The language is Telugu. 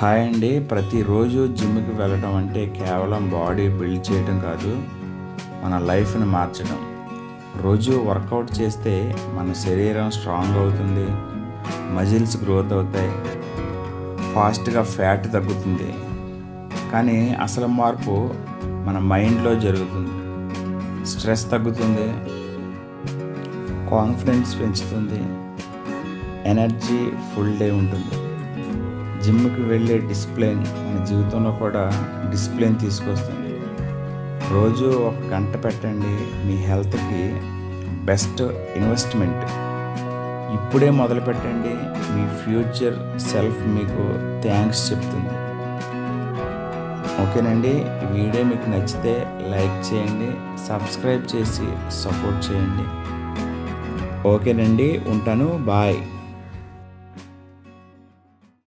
హాయ్ అండి. ప్రతిరోజు జిమ్కి వెళ్ళడం అంటే కేవలం బాడీ బిల్డ్ చేయడం కాదు, మన లైఫ్ని మార్చడం. రోజు వర్కౌట్ చేస్తే మన శరీరం స్ట్రాంగ్ అవుతుంది, మజిల్స్ గ్రోత్ అవుతాయి, ఫాస్ట్గా ఫ్యాట్ తగ్గుతుంది. కానీ అసలు మార్పు మన మైండ్లో జరుగుతుంది. స్ట్రెస్ తగ్గుతుంది, కాన్ఫిడెన్స్ పెంచుతుంది, ఎనర్జీ ఫుల్ డే ఉంటుంది. జిమ్కి వెళ్ళే డిసిప్లిన్ మన జీవితంలో కూడా డిసిప్లిన్ తీసుకొస్తుంది. రోజు 1 గంట పెట్టండి, మీ హెల్త్కి బెస్ట్ ఇన్వెస్ట్మెంట్. ఇప్పుడే మొదలు పెట్టండి, మీ ఫ్యూచర్ సెల్ఫ్ మీకు థ్యాంక్స్ చెప్తుంది. ఓకేనండి, ఈ వీడియో మీకు నచ్చితే లైక్ చేయండి, సబ్స్క్రైబ్ చేసి సపోర్ట్ చేయండి. ఓకేనండి, ఉంటాను. బాయ్.